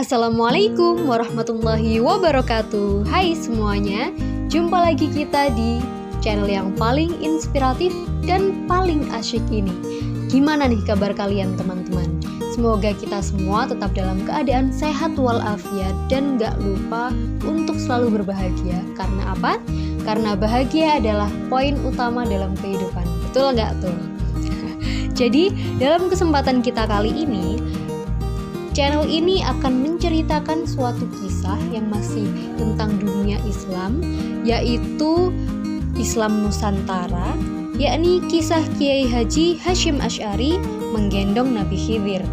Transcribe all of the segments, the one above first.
Assalamualaikum warahmatullahi wabarakatuh. Hai semuanya, jumpa lagi kita di channel yang paling inspiratif dan paling asyik ini. Gimana nih kabar kalian teman-teman? Semoga kita semua tetap dalam keadaan sehat walafiat dan gak lupa untuk selalu berbahagia. Karena apa? Karena bahagia adalah poin utama dalam kehidupan. Betul gak tuh? Jadi dalam kesempatan kita kali ini, channel ini akan menceritakan suatu kisah yang masih tentang dunia Islam, yaitu Islam Nusantara, yakni kisah Kiai Haji Hasyim Asy'ari menggendong Nabi Khidir.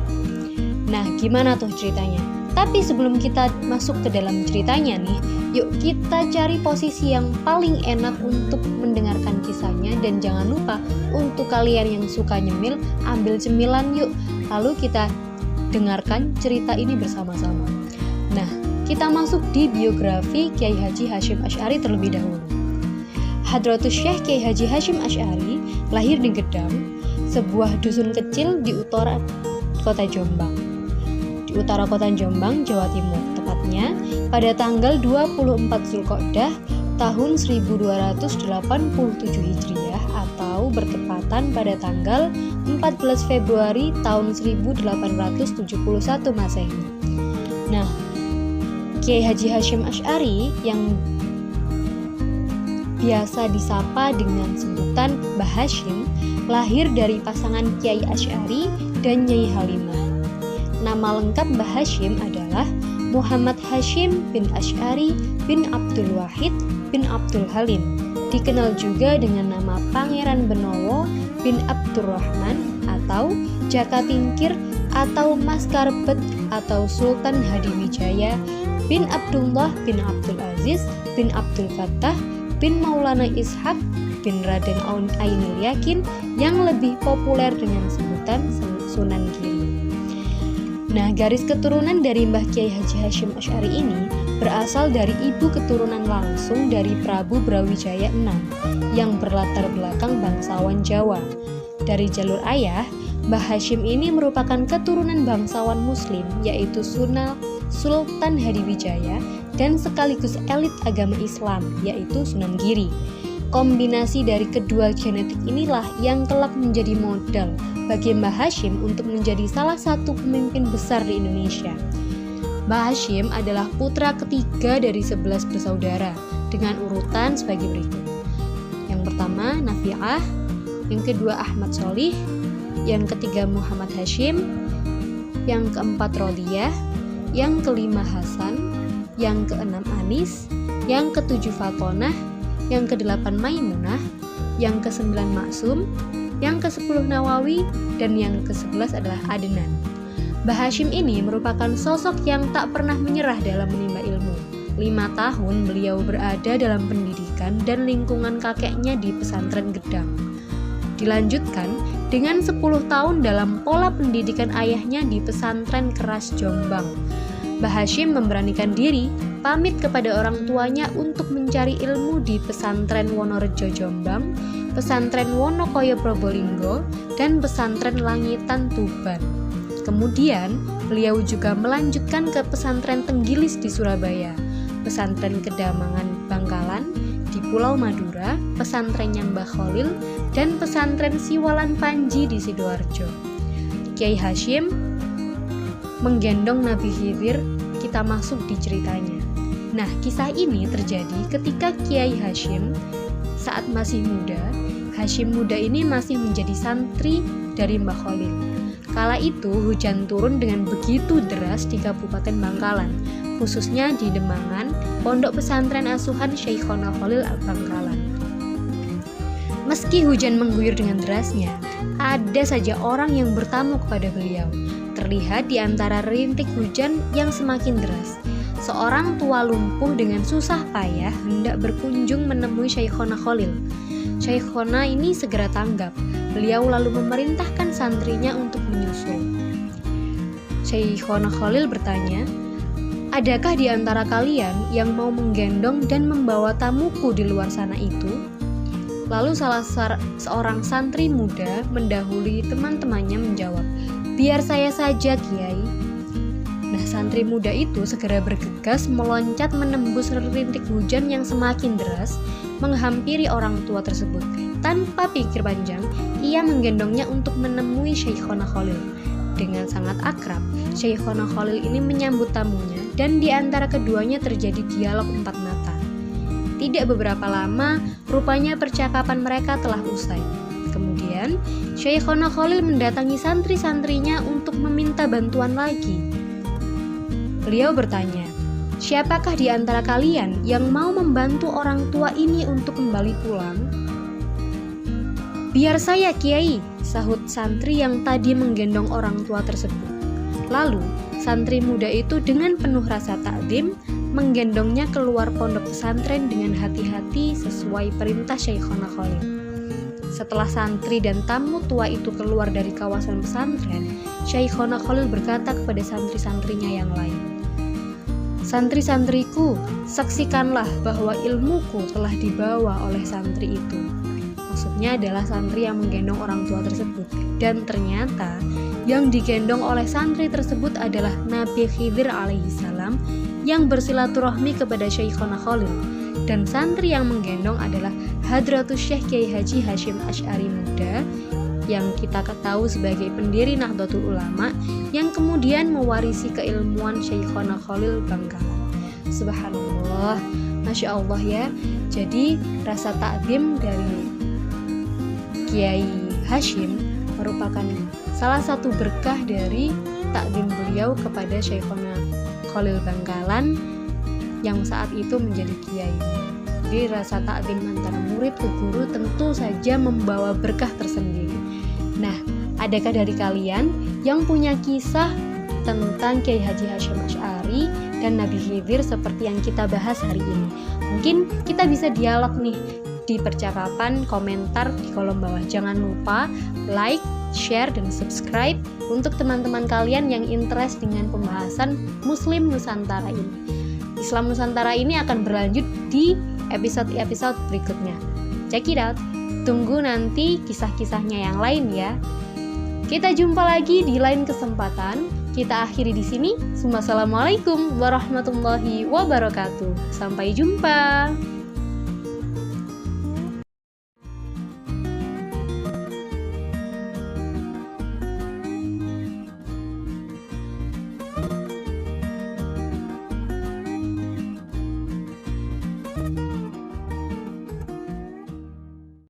Nah, gimana tuh ceritanya? Tapi sebelum kita masuk ke dalam ceritanya nih, yuk kita cari posisi yang paling enak untuk mendengarkan kisahnya. Dan jangan lupa untuk kalian yang suka nyemil, ambil cemilan yuk. Lalu kita dengarkan cerita ini bersama-sama. Nah, kita masuk di biografi Kiai Haji Hasyim Asy'ari terlebih dahulu. Hadratus Syekh Kiai Haji Hasyim Asy'ari lahir di Gedang, sebuah dusun kecil di utara kota Jombang. Di utara kota Jombang, Jawa Timur, tepatnya pada tanggal 24 Zulqa'dah tahun 1287 Hijriah atau bertepatan pada tanggal 14 Februari tahun 1871 Masehi. Nah, Kiai Haji Hasyim Asy'ari yang biasa disapa dengan sebutan Mbah Hasyim lahir dari pasangan Kiai Asy'ari dan Nyai Halimah. Nama lengkap Mbah Hasyim adalah Muhammad Hasyim bin Asy'ari bin Abdul Wahid bin Abdul Halim. Dikenal juga dengan nama Pangeran Benowo bin Abdurrahman atau Jaka Tingkir atau Mas Karbet atau Sultan Hadiwijaya bin Abdullah bin Abdul Aziz bin Abdul Fattah bin Maulana Ishaq bin Raden Ainul Yakin yang lebih populer dengan sebutan Sunan Giri. Nah, garis keturunan dari Mbah Kiai Haji Hasyim Asy'ari ini berasal dari ibu keturunan langsung dari Prabu Brawijaya VI yang berlatar belakang bangsawan Jawa. Dari jalur ayah, Mbah Hasyim ini merupakan keturunan bangsawan Muslim, yaitu Sultan Hadiwijaya dan sekaligus elit agama Islam, yaitu Sunan Giri. Kombinasi dari kedua genetik inilah yang kelak menjadi modal bagi Mbah Hasyim untuk menjadi salah satu pemimpin besar di Indonesia. Mbah Hasyim adalah putra ketiga dari 11 bersaudara dengan urutan sebagai berikut. Yang pertama Nafi'ah, yang kedua Ahmad Sholih, yang ketiga Muhammad Hasyim, yang keempat Rodiyah, yang kelima Hasan, yang keenam Anis, yang ketujuh Fatonah, yang kedelapan Maimunah, yang kesembilan Maksum, yang ke-10 Nawawi, dan yang ke-11 adalah Adnan. Mbah Hasyim ini merupakan sosok yang tak pernah menyerah dalam menimba ilmu. 5 tahun beliau berada dalam pendidikan dan lingkungan kakeknya di pesantren Gedang. Dilanjutkan dengan 10 tahun dalam pola pendidikan ayahnya di pesantren Keras Jombang. Mbah Hasyim memberanikan diri pamit kepada orang tuanya untuk mencari ilmu di pesantren Wonorejo Jombang, pesantren Wonokoyo Probolinggo, dan pesantren Langitan Tuban. Kemudian, beliau juga melanjutkan ke pesantren Tenggilis di Surabaya, pesantren Kedamangan Bangkalan di Pulau Madura, pesantrennya Mbah Kholil, dan pesantren Siwalan Panji di Sidoarjo. Kiai Hasyim menggendong Nabi Khidir. Kita masuk di ceritanya. Nah, kisah ini terjadi ketika Kiai Hasyim saat masih muda. Hasyim muda ini masih menjadi santri dari Mbah Kholil. Kala itu hujan turun dengan begitu deras di Kabupaten Bangkalan, khususnya di Demangan, pondok pesantren asuhan Syekhona Kholil Bangkalan. Meski hujan mengguyur dengan derasnya, ada saja orang yang bertamu kepada beliau. Terlihat di antara rintik hujan yang semakin deras, seorang tua lumpuh dengan susah payah hendak berkunjung menemui Syekhona Kholil. Syekhona ini segera tanggap. Beliau lalu memerintahkan santrinya untuk menyusul. Syekhona Kholil bertanya, "Adakah di antara kalian yang mau menggendong dan membawa tamuku di luar sana itu?" Lalu salah seorang santri muda mendahului teman-temannya menjawab, "Biar saya saja, Kiai." Nah, santri muda itu segera bergegas meloncat menembus rintik hujan yang semakin deras, menghampiri orang tua tersebut. Tanpa pikir panjang, ia menggendongnya untuk menemui Syekhona Khalil. Dengan sangat akrab, Syekhona Khalil ini menyambut tamunya dan di antara keduanya terjadi dialog empat mata. Tidak beberapa lama, rupanya percakapan mereka telah usai. Kemudian, Syekhona Khalil mendatangi santri-santrinya untuk meminta bantuan lagi. Beliau bertanya, "Siapakah di antara kalian yang mau membantu orang tua ini untuk kembali pulang?" "Biar saya, Kiai," sahut santri yang tadi menggendong orang tua tersebut. Lalu, santri muda itu dengan penuh rasa takdim menggendongnya keluar pondok pesantren dengan hati-hati sesuai perintah Syekhona Khalil. Setelah santri dan tamu tua itu keluar dari kawasan pesantren, Syekhona Khalil berkata kepada santri-santrinya yang lain, "Santri-santriku, saksikanlah bahwa ilmuku telah dibawa oleh santri itu." Maksudnya adalah santri yang menggendong orang tua tersebut. Dan ternyata yang digendong oleh santri tersebut adalah Nabi Khidir alaihissalam yang bersilaturahmi kepada Syekhona Khalil. Dan santri yang menggendong adalah Hadratus Syekh Kiai Haji Hasyim Asy'ari Muda yang kita ketahui sebagai pendiri Nahdlatul Ulama yang kemudian mewarisi keilmuan Syekhona Khalil Bangkalan. Subhanallah, Masya Allah ya. Jadi rasa takdim dari Kiai Hasyim merupakan salah satu berkah dari takdim beliau kepada Syekhona Khalil Bangkalan yang saat itu menjadi kiai. Jadi rasa takdim antara murid ke guru tentu saja membawa berkah tersendiri. Nah, adakah dari kalian yang punya kisah tentang Kiai Haji Hasyim Asy'ari dan Nabi Khidir seperti yang kita bahas hari ini? Mungkin kita bisa dialog nih di percakapan komentar di kolom bawah. Jangan lupa like, share, dan subscribe untuk teman-teman kalian yang interest dengan pembahasan Muslim Nusantara ini. Islam Nusantara ini akan berlanjut di episode-episode berikutnya. Check it out. Tunggu nanti kisah-kisahnya yang lain ya. Kita jumpa lagi di lain kesempatan. Kita akhiri di sini. Wassalamualaikum warahmatullahi wabarakatuh. Sampai jumpa.